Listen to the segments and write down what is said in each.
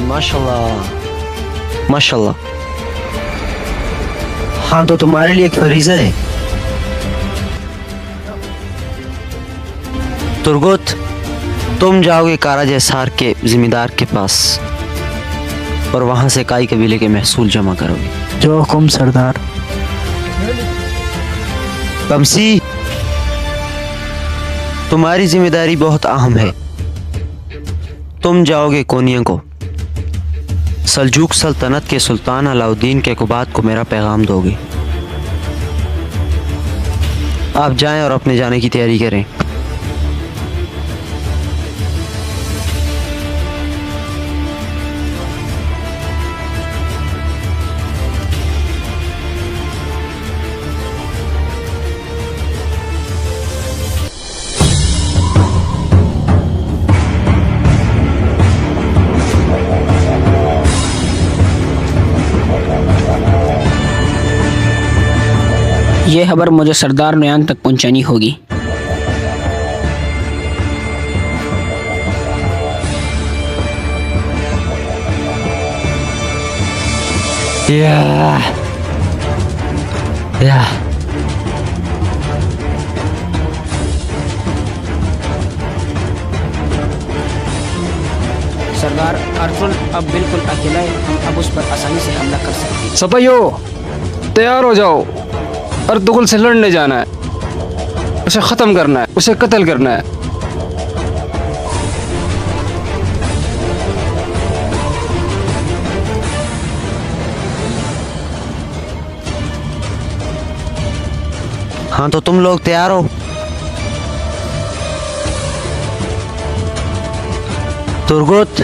माशाल्लाह माशाल्लाह। हाँ तो तुम्हारे लिए एक फरीजा है। तुर्गुत, तुम जाओगे काराज एसार के जिम्मेदार के पास और वहां से काई कबीले के महसूल जमा करोगे। जो हुकुम सरदार। कमसी, तुम्हारी जिम्मेदारी बहुत अहम है। तुम जाओगे कोनिया को सल्जूक सल्तनत के सुल्तान अलाउद्दीन के कुबात को मेरा पैगाम दोगे। आप जाएं और अपने जाने की तैयारी करें। यह खबर मुझे सरदार नयान तक पहुंचानी होगी। सरदार अर्जुन अब बिल्कुल अकेला है, हम अब उस पर आसानी से हमला कर सकते हैं। सपाइयो, तैयार हो जाओ। अर्तुगरुल से लड़ने जाना है, उसे ख़त्म करना है, उसे कत्ल करना है। हाँ तो तुम लोग तैयार हो? तुर्गुत,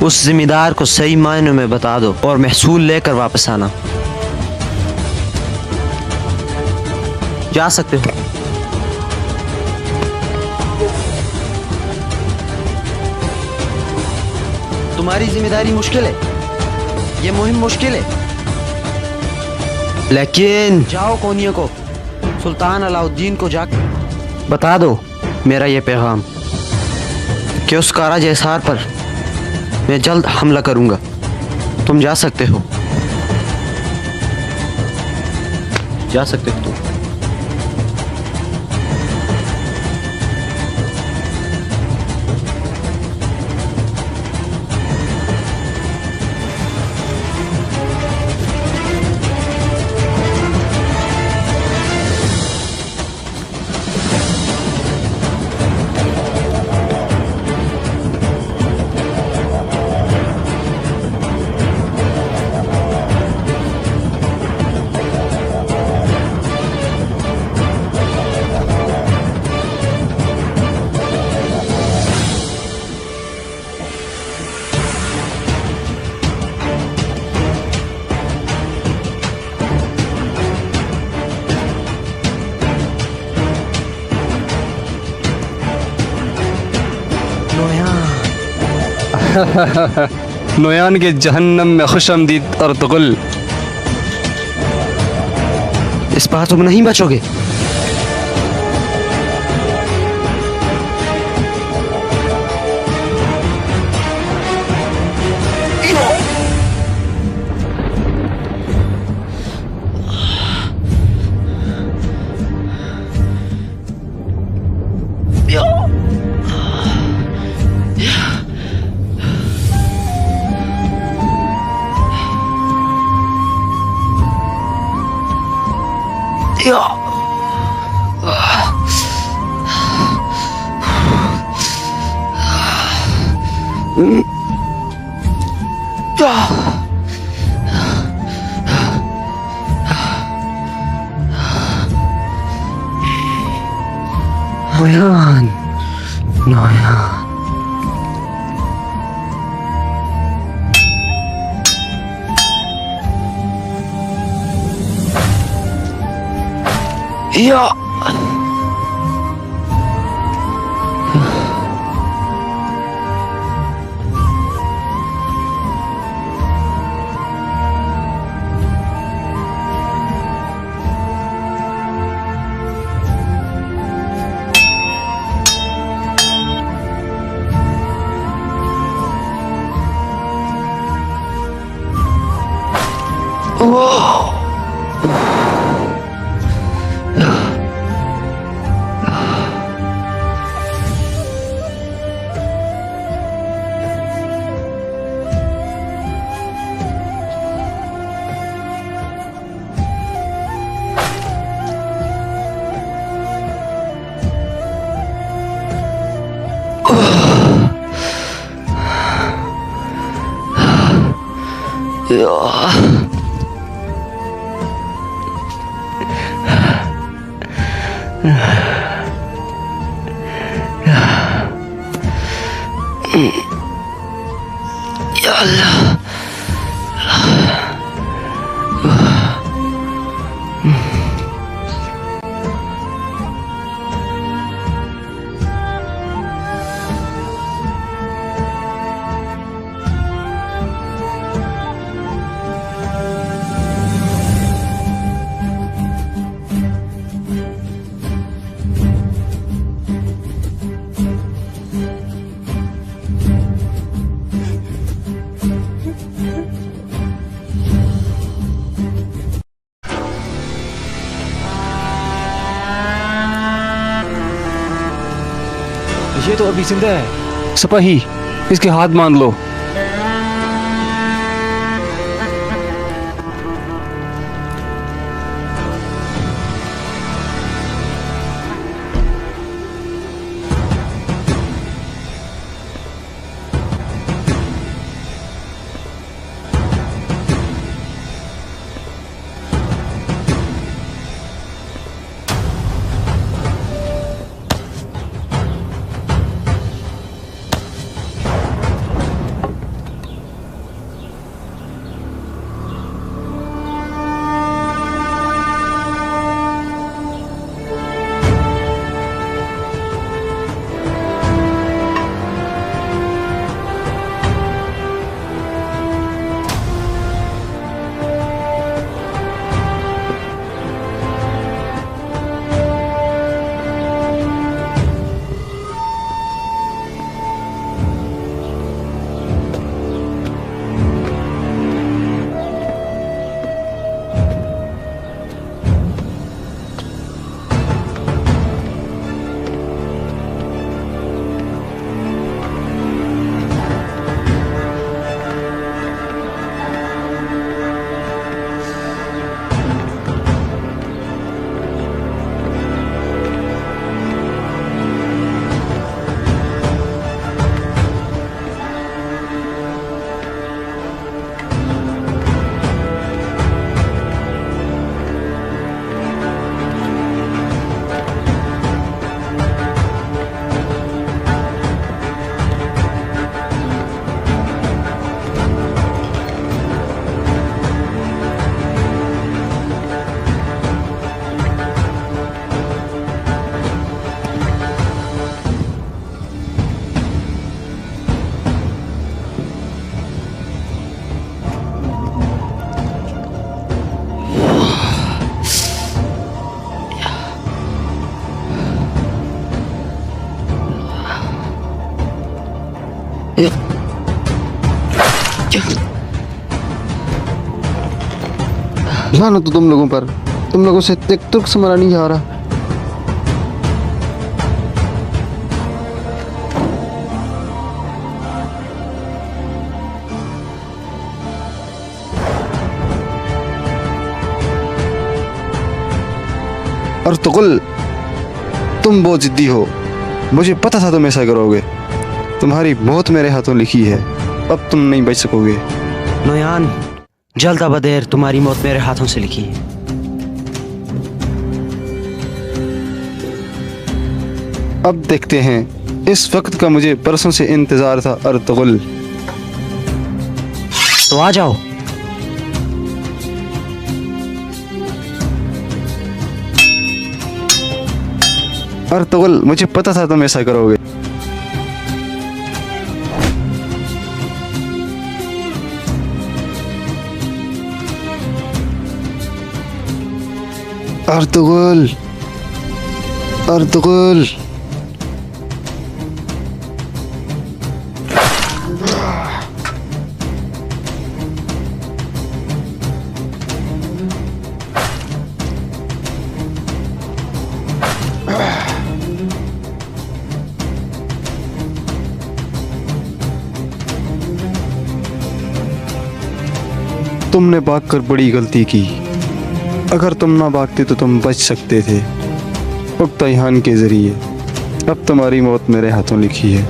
उस जिम्मेदार को सही मायनों में बता दो और महसूल लेकर वापस आना। जा सकते हो। तुम्हारी जिम्मेदारी मुश्किल है, ये मुहिम मुश्किल है, लेकिन जाओ कोनिया को सुल्तान अलाउद्दीन को जाकर बता दो मेरा ये पैगाम कि उस काराज एसार पर मैं जल्द हमला करूंगा। तुम जा सकते हो, जा सकते हो तुम। नोयान के जहन्नम में खुशमदीद अर्तुगरुल। इस बार तुम नहीं बचोगे। नोयान, नोयान। या या अल्लाह। ये तो अभी जिंदा है। सिपाही, इसके हाथ बांध लो। लानत हो तुम लोगों पर, तुम लोगों से एक तुर्क से मरा नहीं जा रहा। अर्तुगरुल, तुम बहुत जिद्दी हो, मुझे पता था तुम ऐसा करोगे। तुम्हारी मौत मेरे हाथों लिखी है, अब तुम नहीं बच सकोगे। नोयान, जल्द अबदेर तुम्हारी मौत मेरे हाथों से लिखी है। अब देखते हैं, इस वक्त का मुझे बरसों से इंतजार था अर्तुगरुल। तो आ जाओ। अर्तुगरुल, मुझे पता था तुम ऐसा करोगे। Ertugrul, Ertugrul. तुमने भागकर बड़ी गलती की। अगर तुम ना भागते तो तुम बच सकते थे। पुख्ता ईमान के जरिए अब तुम्हारी मौत मेरे हाथों लिखी है।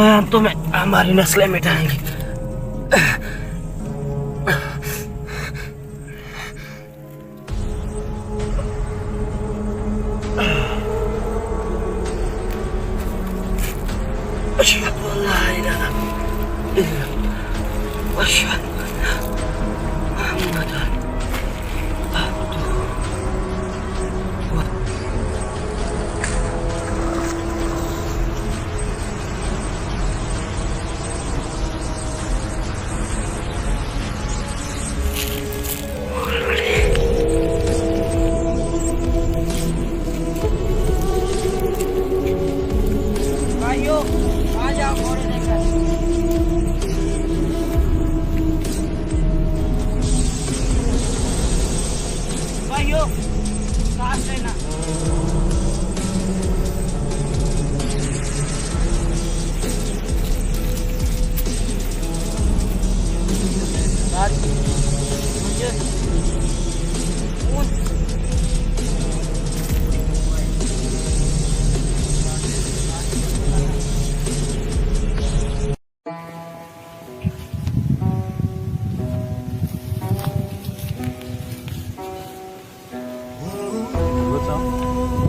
हम तुम्हें हमारी नस्लें मिटाएंगे। अशहदु अल्ला इलाहा इल्लल्लाह व अशहदु अन्ना मुहम्मदन अब्दुहु व भाइयों आ जाओ घोड़े लेकर। भाइयों सांस लेना।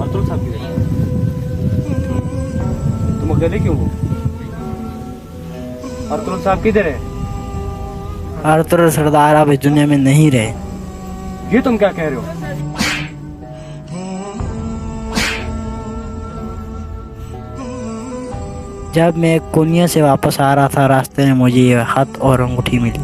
अर्तुल साहब किधर है? तुम अकेले क्यों हो? अर्तुल साहब किधर है? अर्तुल सरदार अब इस दुनिया में नहीं रहे। ये तुम क्या कह रहे हो? जब मैं कोनिया से वापस आ रहा था, रास्ते में मुझे ये हाथ और अंगूठी मिली।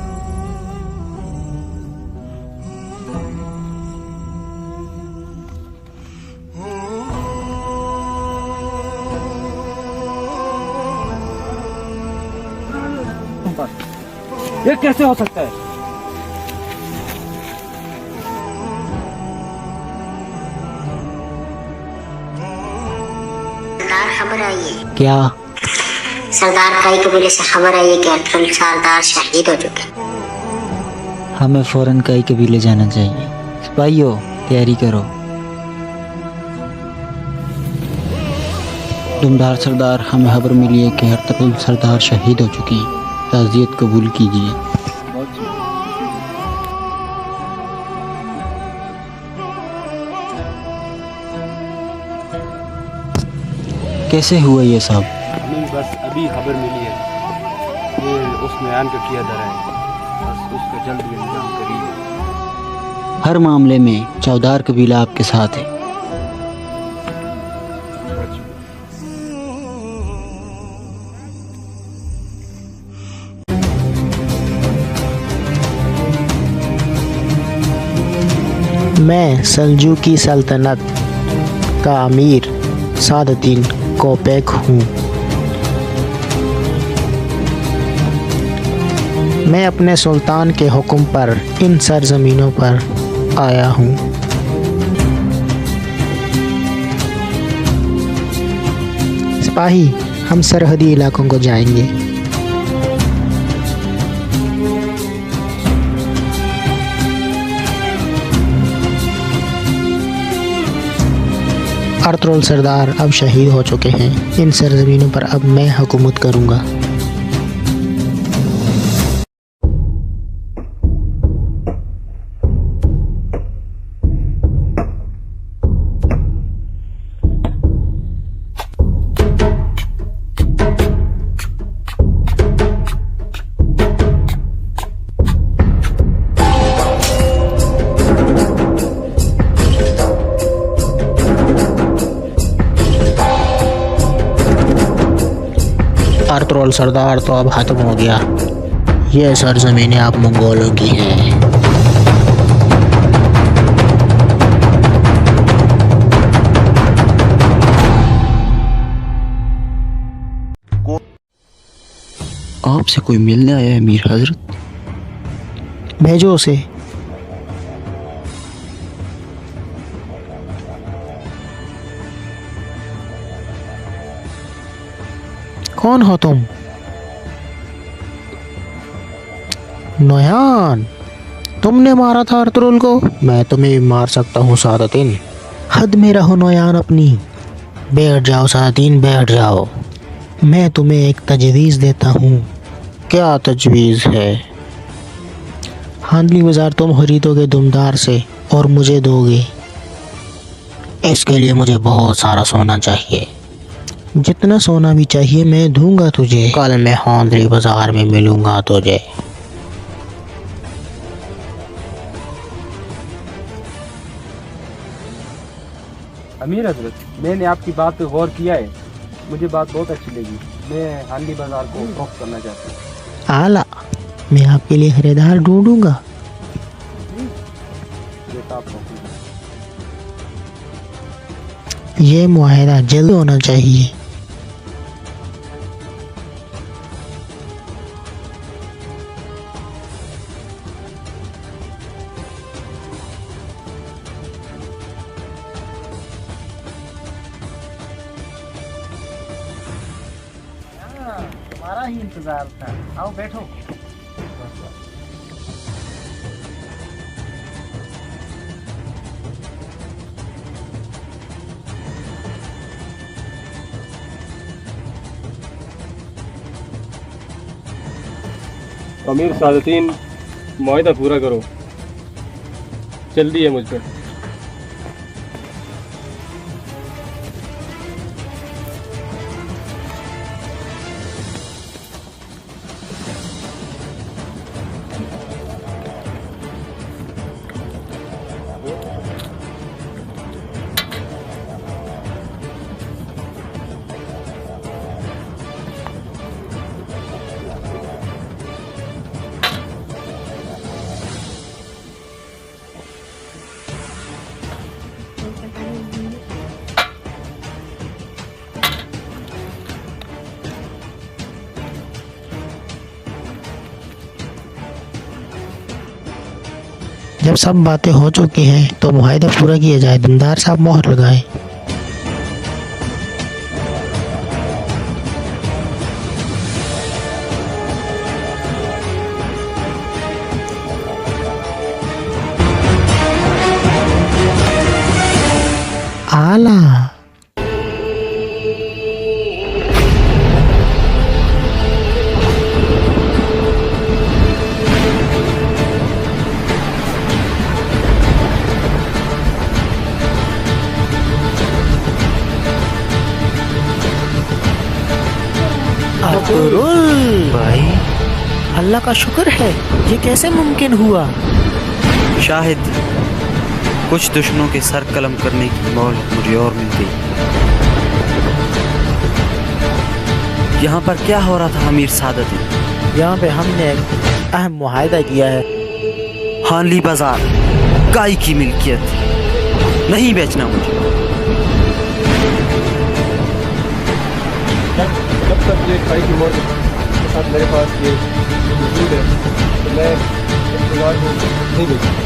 ये कैसे हो सकता है? सरदार खबर आई है। क्या? सरदार कई कबीले से खबर आई है कि अर्तुल सरदार शहीद हो चुके। हमें फौरन कई कबीले जाना चाहिए। सिपाहियों तैयारी करो। दुमदार सरदार, हमें खबर मिली है कि अर्तुल सरदार शहीद हो चुकी हैं। ताज़ियत कबूल कीजिए। कैसे हुआ ये सब? हमें बस अभी खबर मिली है। ये उस मैदान का किया दर है, बस उसका जल्द इंतजाम करिए। हर मामले में चौधार कबीला आपके साथ है। मैं सल्जूकी सल्तनत का अमीर सादुद्दीन कोपेक हूँ। मैं अपने सुल्तान के हुक्म पर इन सरजमीनों पर आया हूँ। सिपाही, हम सरहदी इलाकों को जाएंगे। अर्तुल सरदार अब शहीद हो चुके हैं। इन सरजमीनों पर अब मैं हुकूमत करूँगा। अर्तुल सरदार तो अब खत्म हो गया। ये सरजमीनें आप मंगोलों की हैं। आपसे कोई मिलने आया है मीर हजरत? भेजो उसे। कौन हो तुम? नोयान, तुमने मारा था अर्तुगरुल को? मैं तुम्हें भी मार सकता हूँ सादतीन। हद में रहो नोयान अपनी। बैठ जाओ सादतीन, बैठ जाओ। मैं तुम्हें एक तजवीज़ देता हूँ। क्या तजवीज़ है? हांडली बाजार तुम खरीदोगे दुमदार से और मुझे दोगे। इसके लिए मुझे बहुत सारा सोना चाहिए। जितना सोना भी चाहिए मैं दूंगा तुझे। कल मैं हांडली बाजार में मिलूंगा तुझे। अमीर हजरत, मैंने आपकी बात पे गौर किया है। मुझे बात बहुत अच्छी लगी। मैं हांडली बाजार को फरोख्त करना चाहता हूँ। आला, मैं आपके लिए खरीदार ढूंढूंगा। ये मुआहदा जल्द होना चाहिए। तुम्हारा ही इंतजार था। आओ बैठो। अमीर सादतीन, मुआहदा पूरा करो। जल्दी है मुझ पर। जब सब बातें हो चुकी हैं तो मुआहदा पूरा किया जाए। दुमदार साहब मोहर लगाएं। आला, अर्तुगरुल भाई, अल्लाह का शुक्र है। ये कैसे मुमकिन हुआ? शाहिद, कुछ दुश्मनों के सर कलम करने की मोहलत मुझे और मिल गई। यहाँ पर क्या हो रहा था अमीर सादती? यहाँ पे हमने एक अहम मुआहदा किया है। हांडली बाजार गाय की मिल्कियत नहीं बेचना मुझे। जब तक ये खाई की मौत के साथ मेरे पास ये मौजूद है तो मैं इस बाजार को नहीं बेचूंगा।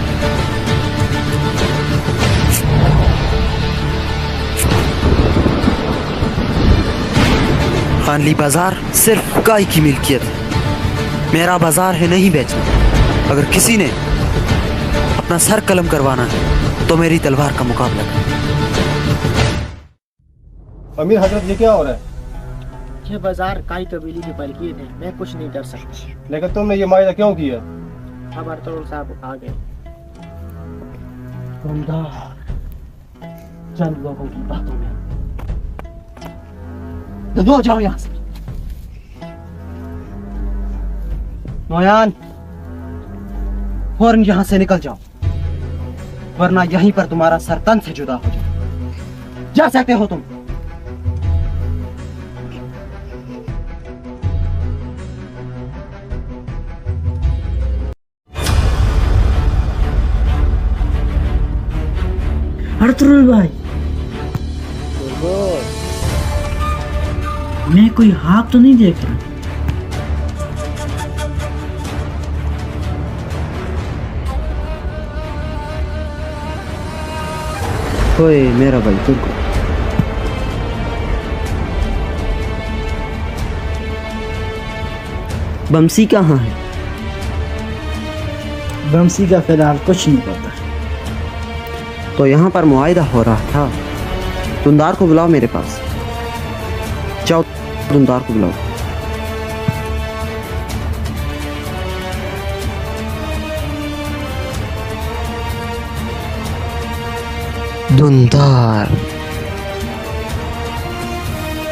हांडली बाजार सिर्फ गाय की मिल्कियत है। मेरा बाजार है नहीं बेचना। अगर किसी ने अपना सर कलम करवाना है तो मेरी तलवार का मुकाबला करें। अमीर हजरत, ये क्या हो रहा है? ये बाजार काई कबीले की मलकियत है। मैं कुछ नहीं कर सकता। लेकिन तुमने ये मुआहदा क्यों किया? अब अर्तुगरुल साहब आ गए। चंद लोगों की बातों में दबो जाओ यहाँ से। नोयान, फौरन यहाँ से निकल जाओ, वरना यहीं पर तुम्हारा सर तन से जुदा हो जाए। जा सकते हो तुम। अर्तुल भाई, मैं कोई हाथ तो नहीं देख रहा? ओए मेरा भाई तुर्को, बमसी कहाँ है? बमसी का फिलहाल कुछ नहीं पता। तो यहाँ पर मुआहिदा हो रहा था। दुंदार को बुलाओ मेरे पास। जाओ दुंदार को बुलाओ। धुंधार,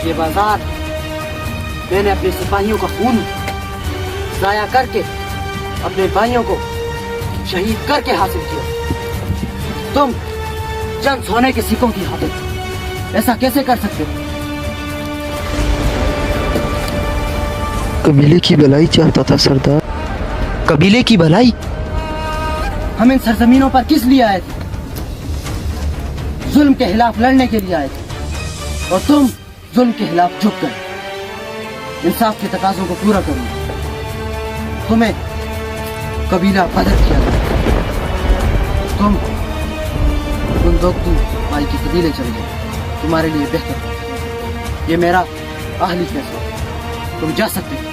ये बाजार मैंने अपने सिपाहियों का खून जाया करके अपने भाइयों को शहीद करके हासिल किया। तुम चंद सोने के सिक्कों की खातिर ऐसा कैसे कर सकते हो? कबीले की भलाई चाहता था सरदार। कबीले की भलाई? हम इन सरजमीनों पर किस लिए आए थे? जुल्म के खिलाफ लड़ने के लिए आए थे, और तुम जुल्म के खिलाफ झुक गए। इंसाफ के तकाजों को पूरा करो। तुम्हें कबीला बदर किया गया। तुम भाई के कबीले चले जाओ, तुम्हारे लिए बेहतर। ये मेरा आखिरी फैसला। तुम जा सकते हो।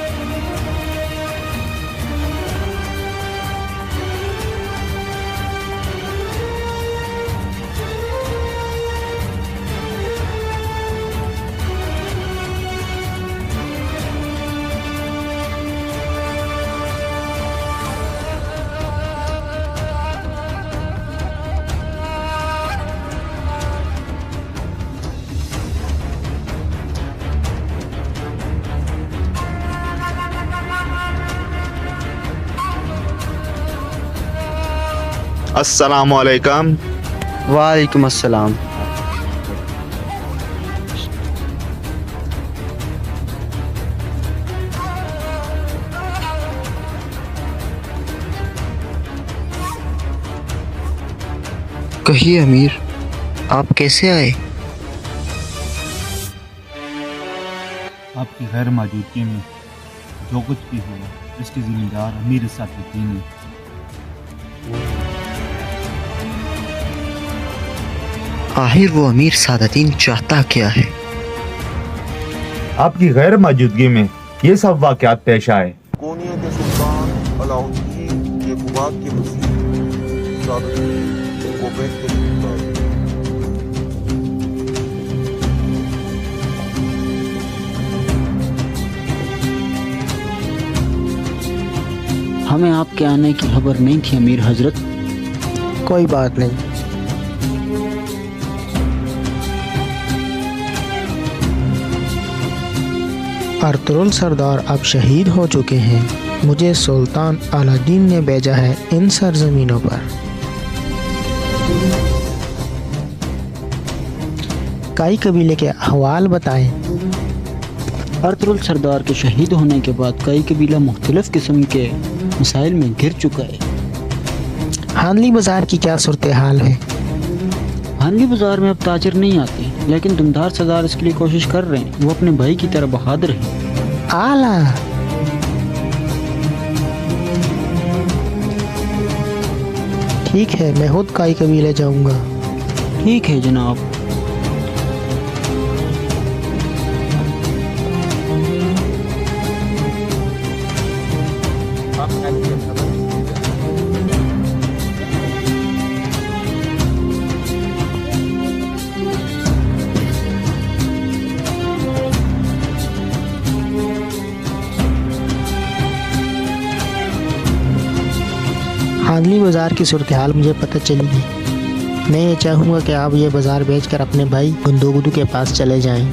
अस्सलामुअलैकुम। वालेकुम अस्सलाम। कहिए अमीर, आप कैसे आए? आपकी गैर मौजूदगी में जो कुछ भी हुआ इसके जिम्मेदार अमीर सादुद्दीन है। आखिर वो अमीर सादुद्दीन चाहता क्या है? आपकी गैर मौजूदगी में ये सब वाक़यात पेश आए। कोनिया के सुल्तान अलाउद्दीन के बुआ के वज़ीर सादुद्दीन को बैठ के हमें आपके आने की खबर नहीं थी अमीर हजरत। कोई बात नहीं। अर्तुल सरदार अब शहीद हो चुके हैं। मुझे सुल्तान अलादीन ने भेजा है इन सरजमीनों पर। कई कबीले के अहवाल बताएं। अर्तुल सरदार के शहीद होने के बाद कई कबीला मुख्तलिफ किस्म के मसाइल में घिर चुका है। हानली बाजार की क्या सूरत हाल है? हानली बाजार में अब ताजिर नहीं आते, लेकिन दुमदार सरदार इसके लिए कोशिश कर रहे हैं। वो अपने भाई की तरह बहादुर है। आला, ठीक है, मैं खुद काई कबीले जाऊंगा। ठीक है जनाब। हानली बाजार की सूरत हाल मुझे पता चली है। मैं ये चाहूँगा कि आप ये बाजार बेचकर अपने भाई गुंदोगुदू के पास चले जाएं।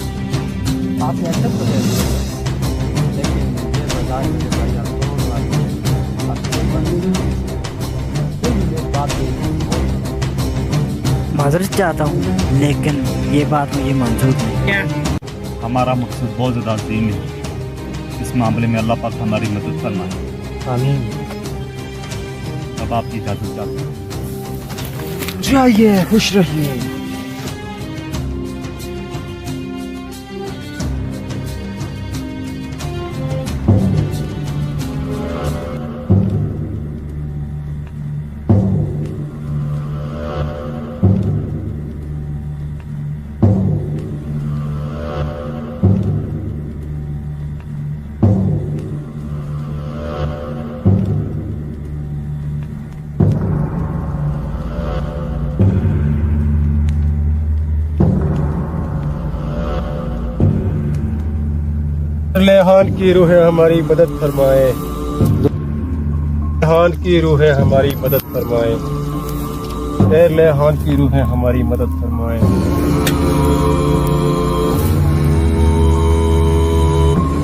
माजरत चाहता हूँ, लेकिन ये बात मुझे मंजूर नहीं। हमारा मकसद बहुत ज़्यादा अजीम है। इस मामले में अल्लाह पाक हमारी मदद फरमाए। आमीन। अब आपकी इजाज़त चाहता हूँ। जाइए, खुश रहिए। लेहान की रूह हमारी मदद फरमाए, लेहान की रूह हमारी मदद फरमाए, ए लेहान की रूह हमारी मदद फरमाए।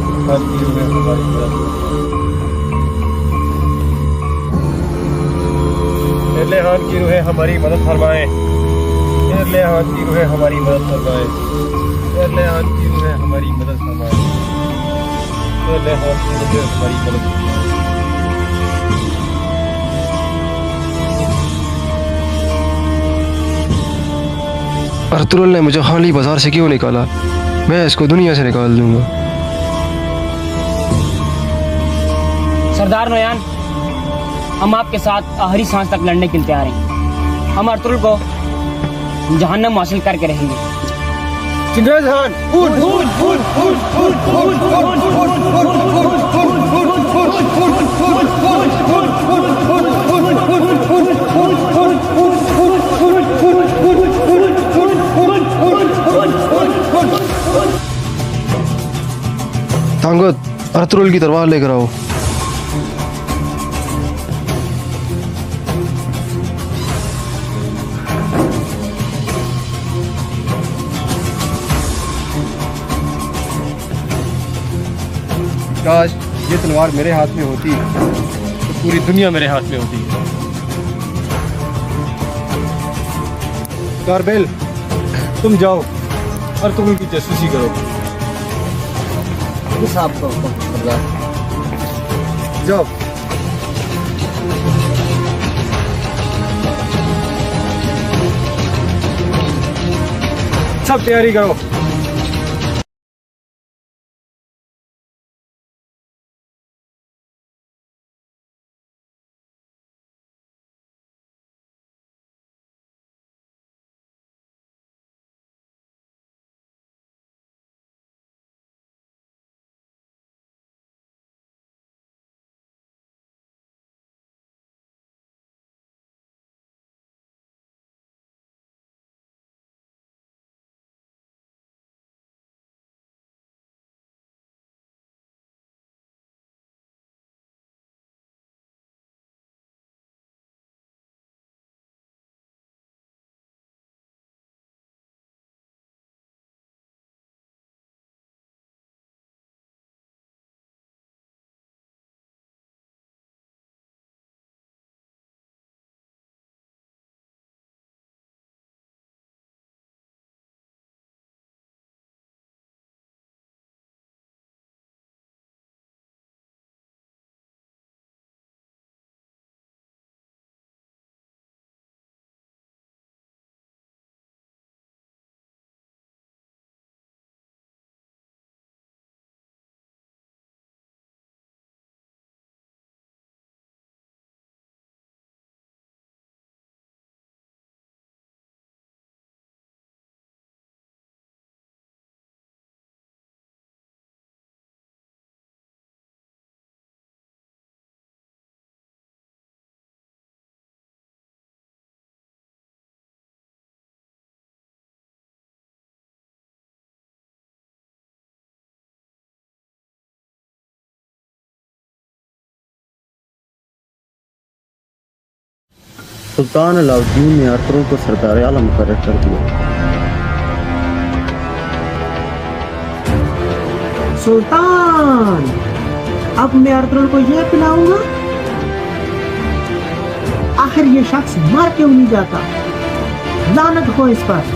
लेहान की रूह हमारी मदद फरमाए, ए लेहान की रूह हमारी मदद फरमाए, ए लेहान की रूह हमारी मदद फरमाए, ए लेहान की रूह हमारी मदद फरमाए। अर्तुरुल ने मुझे खाली बाजार से क्यों निकाला? मैं इसको दुनिया से निकाल दूंगा। सरदार नोयान, हम आपके साथ आखिरी सांस तक लड़ने के लिए तैयार हैं। हम अर्तुरुल को जहन्नम हासिल करके रहेंगे। चिंगेज खान, तांगत, अर्तुरुल की तलवार लेकर आओ। काश ये तलवार मेरे हाथ में होती तो पूरी दुनिया मेरे हाथ में होती। कारबेल, तुम जाओ और तुम उनकी जासूसी करो। जाओ। सब तैयारी करो। सुल्तान अलाउद्दीन ने अर्तुरुल को सरदार आलम मुकर्रर कर दिया। सुल्तान, अब मैं अर्तुरुल को यह पिलाऊंगा। आखिर ये शख्स मर क्यों नहीं जाता? लानत हो इस पर।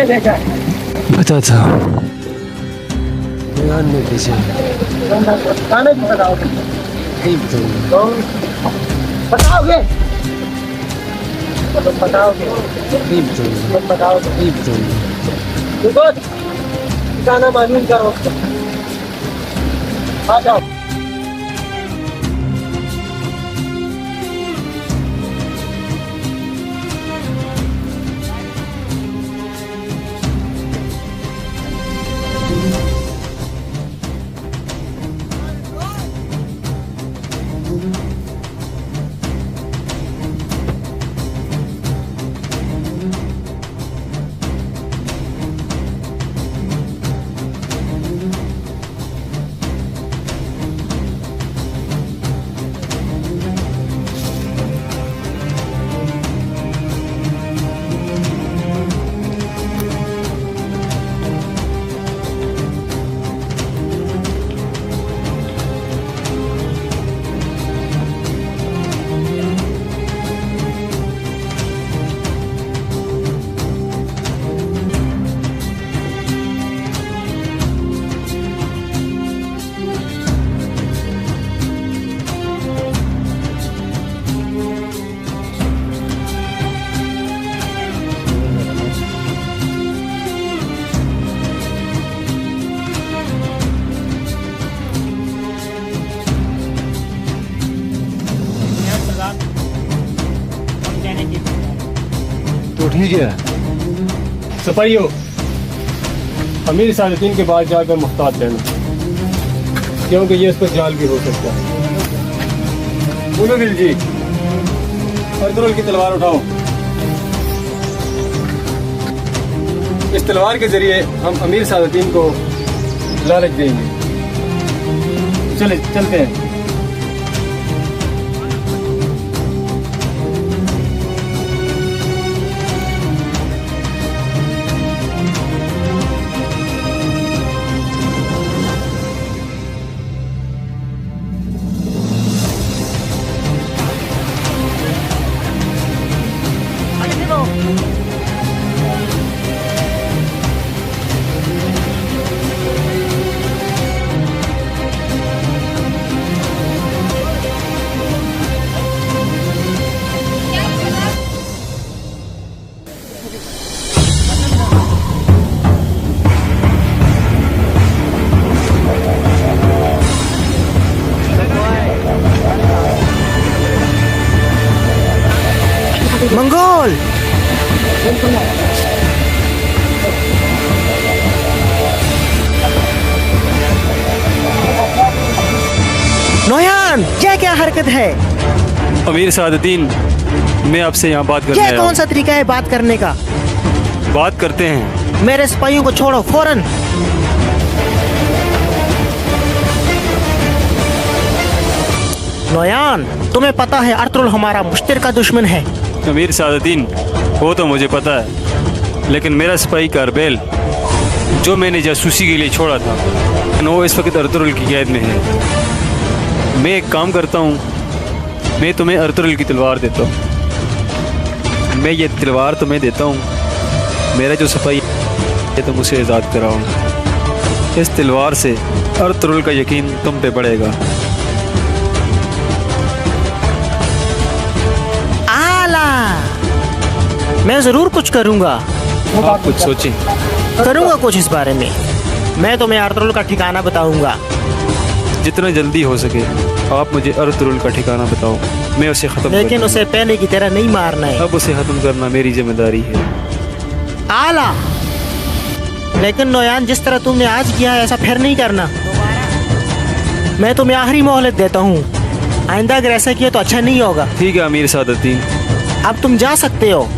कैसे देखा? पता था ध्यान में कैसे खाने की बताओगे? नहीं बताऊंगा। बताओगे? तो बताओगे? नहीं बताऊंगा। बताओगे? नहीं बताऊंगा। देखो ठिकाना मालूम करो, आ जाओ। तो ठीक है सिपाहियों, अमीर सादतीन के बाद जाकर मुख्तार रहना, क्योंकि ये इस पर जाल भी हो सकता है। बोलो दिल जी, अर्तुगरुल की तलवार उठाओ। इस तलवार के जरिए हम अमीर सादतीन को लालच देंगे। चलते हैं। मंगोल नोयान, ये क्या हरकत है? अमीर सादतीन, मैं आपसे यहाँ बात करने ये आया कौन हूँ। सा तरीका है बात करने का? बात करते हैं। मेरे सिपाहियों को छोड़ो फौरन। नोयान, तुम्हें पता है अर्तुगरुल हमारा मुश्तरका दुश्मन है। अमीर सादतीन, वो तो मुझे पता है, लेकिन मेरा सिपाही कारबेल जो मैंने जासूसी के लिए छोड़ा था, वो इस वक्त अर्तुगरुल की कैद में है। मैं एक काम करता हूँ, मैं तुम्हें अर्तुगरुल की तलवार देता हूँ। मैं ये तलवार तुम्हें देता हूँ, मेरा जो सिपाही है तुम उसे आज़ाद कराओ। इस तलवार से अर्तुगरुल का यकीन तुम पे बढ़ेगा। मैं जरूर कुछ करूंगा। आप कुछ सोचें। करूंगा कुछ इस बारे में। मैं तुम्हें अर्तुगरुल का ठिकाना बताऊंगा। जितना जल्दी हो सके आप मुझे अर्तुगरुल का ठिकाना बताओ, मैं उसे खत्म लेकिन उसे पहले की तरह नहीं मारना है। अब उसे खत्म करना मेरी जिम्मेदारी है। आला, लेकिन नोयान, जिस तरह तुमने आज किया है ऐसा फिर नहीं करना। मैं तुम्हें आखिरी मोहलत देता हूँ, आइंदा अगर ऐसा किया तो अच्छा नहीं होगा। ठीक है अमीर सादतीन, अब तुम जा सकते हो।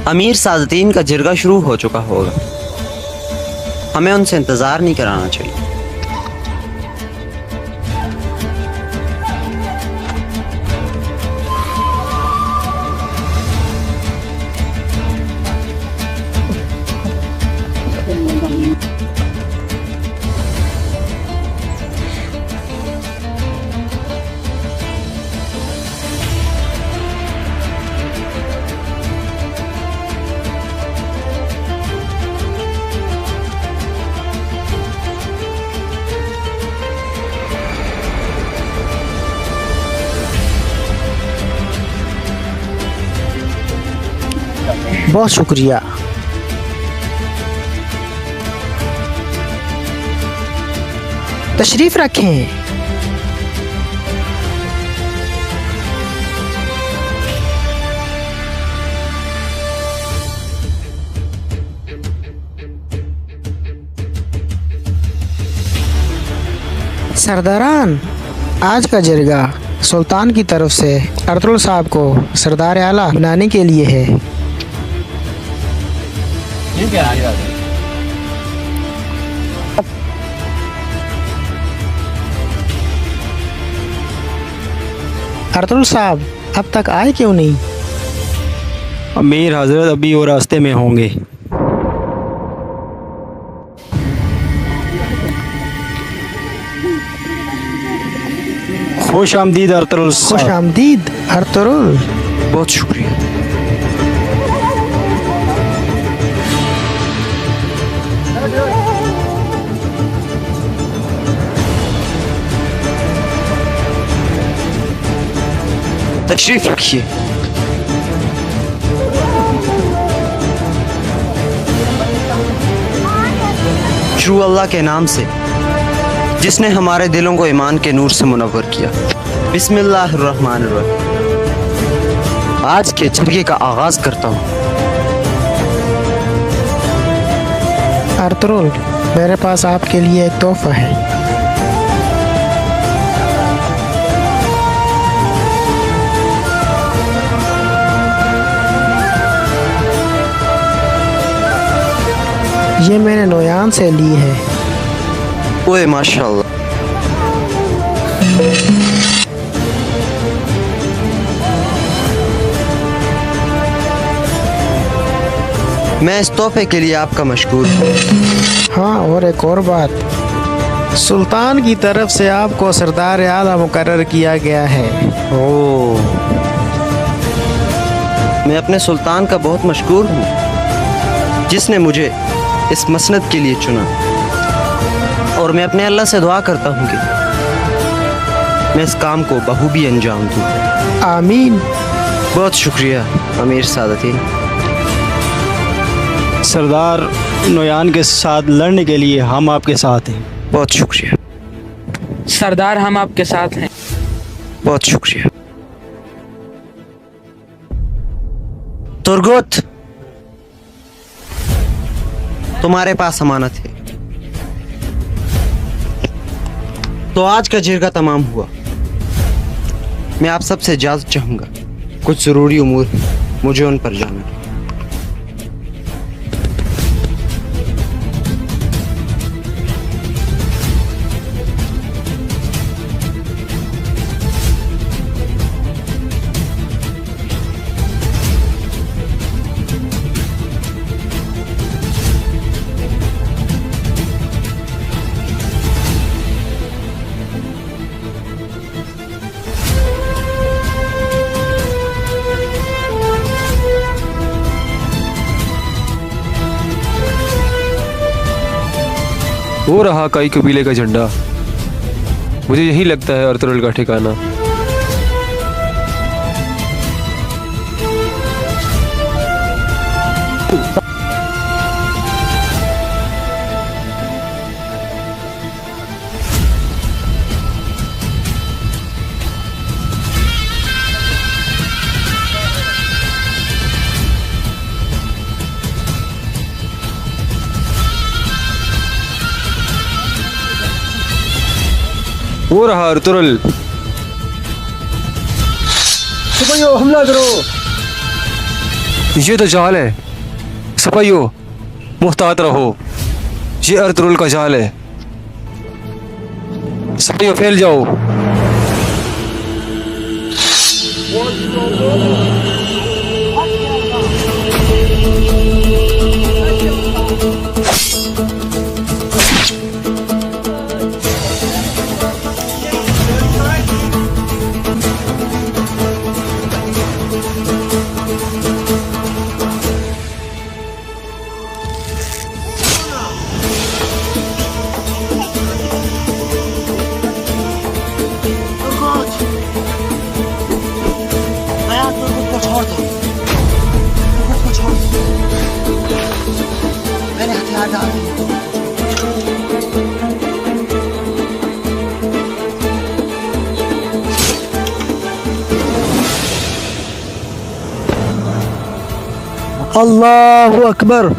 अमीर सादतीन का जिरगा शुरू हो चुका होगा, हमें उनसे इंतज़ार नहीं कराना चाहिए। बहुत शुक्रिया। तशरीफ रखें। सरदारान, आज का जरगा सुल्तान की तरफ से अर्तुल साहब को सरदार आला बनाने के लिए है। अर्तुल साहब अब तक आए क्यों नहीं? अमीर हजरत अभी वो रास्ते में होंगे। खुश आमदीद अर्तुल साहब। खुश आमदीद अर्तुल। बहुत शुक्रिया। तशरीफ रखिए। शुरू अल्लाह के नाम से जिसने हमारे दिलों को ईमान के नूर से मुनव्वर किया। बिस्मिल्लाहिर्रहमानिर्रहीम। आज के जरगे का आगाज करता हूँ। अर्तुल, मेरे पास आपके लिए एक तोहफा है। ये मैंने नोयान से ली है। ओए माशाल्लाह। मैं इस तोहफे के लिए आपका मशकूर हूँ। हाँ, और एक और बात, सुल्तान की तरफ से आपको सरदार आला मुकर्रर किया गया है। ओह, मैं अपने सुल्तान का बहुत मशकूर हूँ जिसने मुझे इस मसनद के लिए चुना, और मैं अपने अल्लाह से दुआ करता हूँ कि मैं इस काम को बखूबी अंजाम दूँ। आमीन। बहुत शुक्रिया अमीर सादतीन। सरदार नोयान के साथ लड़ने के लिए हम आपके साथ हैं। बहुत शुक्रिया सरदार, हम आपके साथ हैं। बहुत शुक्रिया। तुर्गुत, तुम्हारे पास अमानत है। तो आज का जिरगा तमाम हुआ। मैं आप सबसे इजाजत चाहूंगा, कुछ जरूरी उमूर हैं, मुझे उन पर जाना है। वो रहा कई कबीले का झंडा। मुझे यही लगता है अर्तुल का ठिकाना। वो रहा अर्तुल। सिपाहियों, हमला करो। ये तो जाल है। सिपाहियों, मुहतात रहो, ये अर्तुल का जाल है। सिपाहियों, फैल जाओ। छोड़ दो, को छोड़ दो। अल्लाहु अकबर।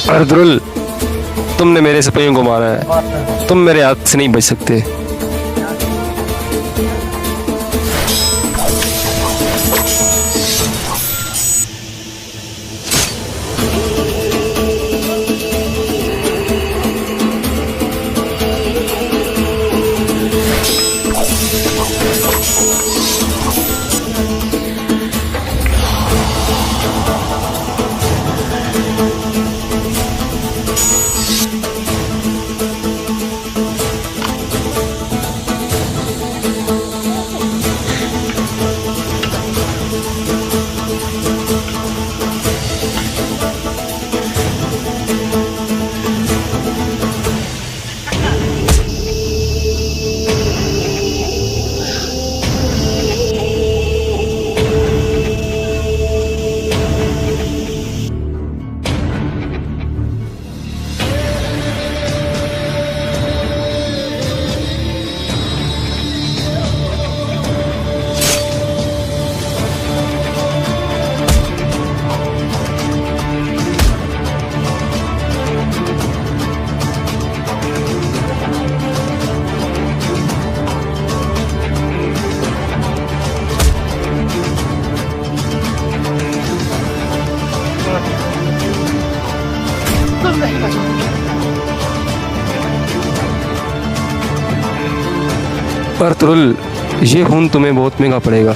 अर्तुरुल, तुमने मेरे सिपाहियों को मारा है, तुम मेरे हाथ से नहीं बच सकते। अर्तुरुल, ये खून तुम्हें बहुत महंगा पड़ेगा।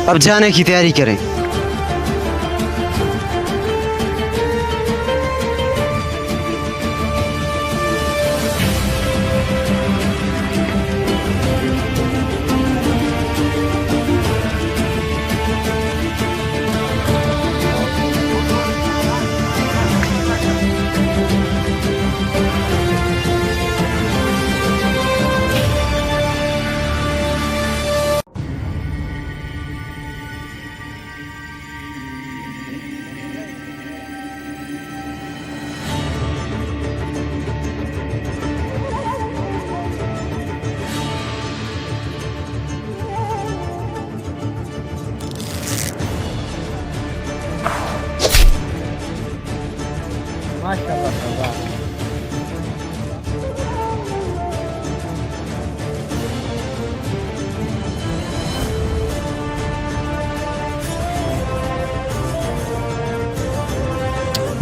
अब जाने की तैयारी करें।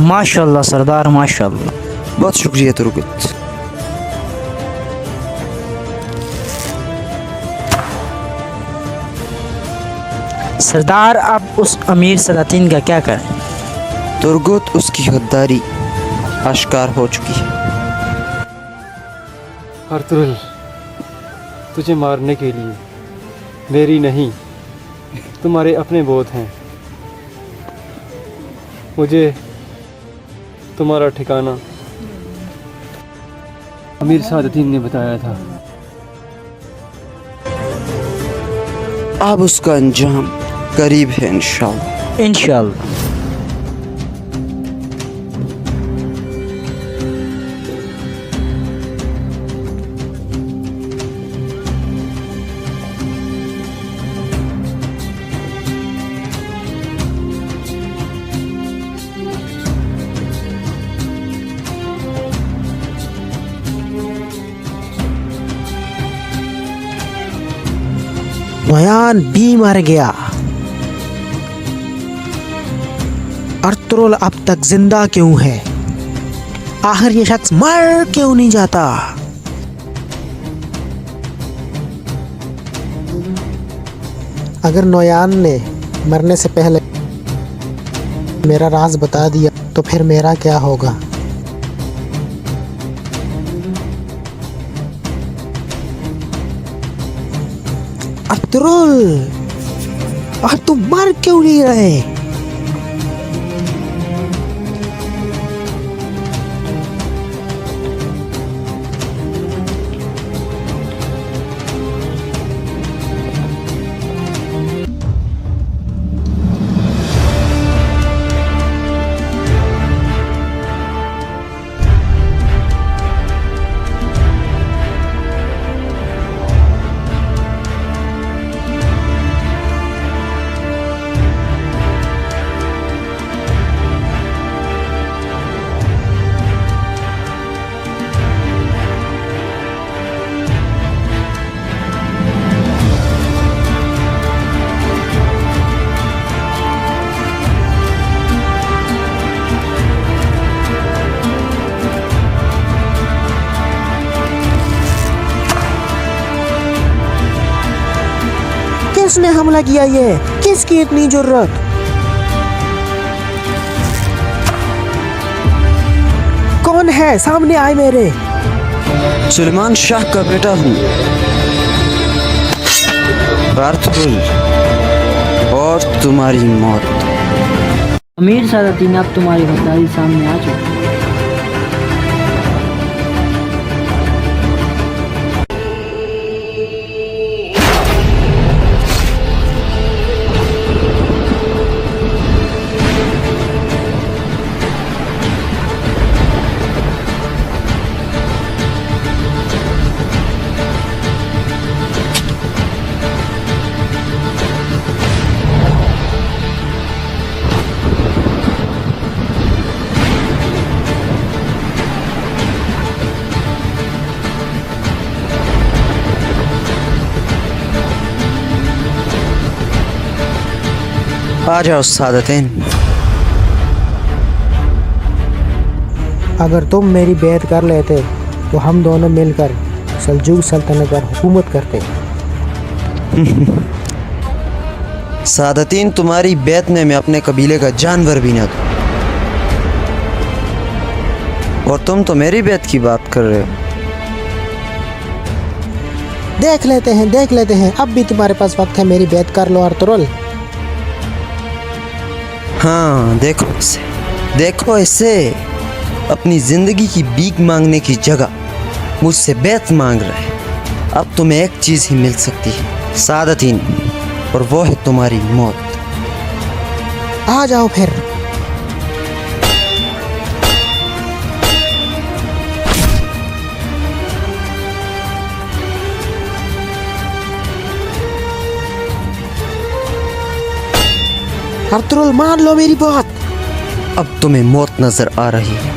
माशाल्लाह सरदार, माशाल्लाह। बहुत शुक्रिया तुर्गत। सरदार, अब उस अमीर सलातीन का क्या करें? तुर्गत, उसकी गद्दारी आश्कार हो चुकी है। अर्तुरुल, तुझे मारने के लिए मेरी नहीं, तुम्हारे अपने बहुत हैं। मुझे तुम्हारा ठिकाना अमीर सादतीन ने बताया था। अब उसका अंजाम करीब है इंशाल्लाह। इंशाल्लाह। नोयान भी मर गया। अर्तुरुल अब तक जिंदा क्यों है? आखिर ये शख्स मर क्यों नहीं जाता? अगर नोयान ने मरने से पहले मेरा राज बता दिया तो फिर मेरा क्या होगा? अर्तुरुल, और तुम मर क्यों नहीं रहे? किसने हमला किया? ये किसकी इतनी जरूरत? कौन है? सामने आए मेरे। सुलेमान शाह का बेटा हूँ, अर्तुरुल, और तुम्हारी मौत। अमीर सादतीन, अब तुम्हारी गद्दारी सामने आ चुकी। आ जाओ सादतीन। अगर तुम मेरी बैत कर लेते तो हम दोनों मिलकर सल्जूक सल्तनत पर हुकूमत करते। सादतीन, तुम्हारी बैत में मैं अपने कबीले का जानवर भी ना दूं, और तुम तो मेरी बैत की बात कर रहे हो। देख लेते हैं। अब भी तुम्हारे पास वक्त है, मेरी बैत कर लो अर्तुरुल। हाँ, देखो इसे अपनी जिंदगी की भीख मांगने की जगह मुझसे बैत मांग रहे। अब तुम्हें एक चीज ही मिल सकती है सादतीन, और वो है तुम्हारी मौत। आ जाओ फिर। अर्तुरुल, मान लो मेरी बात। अब तुम्हें मौत नजर आ रही है।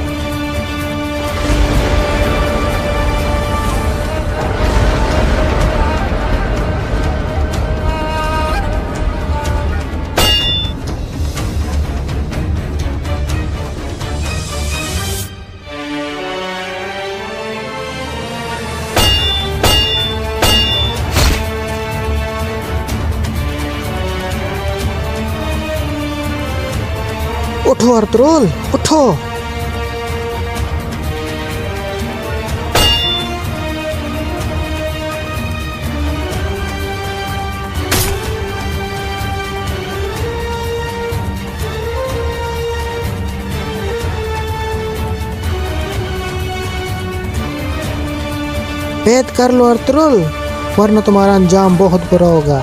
उठो अर्तुरुल, उठो। सफेद कर लो अर्तुरुल, वरना तुम्हारा अंजाम बहुत बुरा होगा।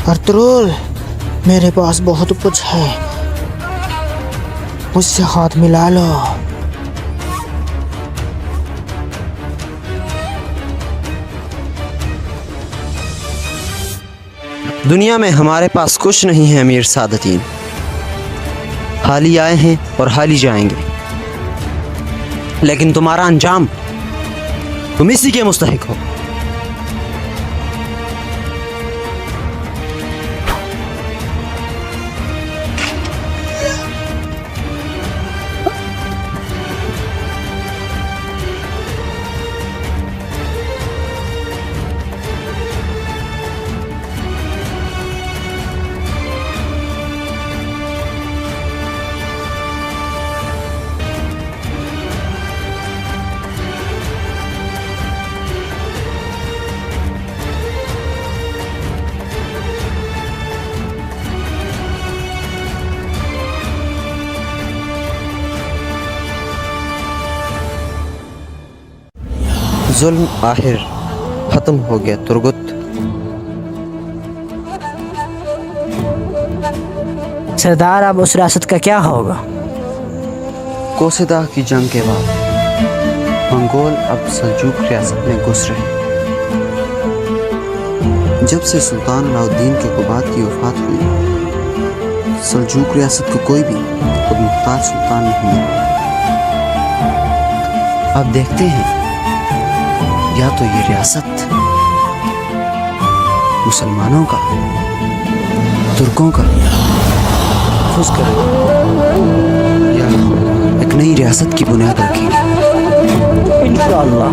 अर्तुरुल, मेरे पास बहुत कुछ है, मुझसे हाथ मिला लो। दुनिया में हमारे पास कुछ नहीं है अमीर सादतीन। हाल ही आए हैं और हाल ही जाएंगे, लेकिन तुम्हारा अंजाम तुम इसी के मुस्तहिक हो। जुल्म आखिर खत्म हो गया तुर्गुत। सरदार, अब उस रियासत का क्या होगा? कोसेदा की जंग के बाद मंगोल अब सल्जूक रियासत में घुस रहे। जब से सुल्तान अलाउद्दीन के कुबात की वफात हुई, सल्जूक रियासत को कोई भी खुद मुख्तार सुल्तान नहीं मिला। अब देखते हैं, या तो ये रियासत मुसलमानों का, तुर्कों का खुश करेगा, या एक नई रियासत की बुनियाद रखेंगे। इंशाअल्लाह।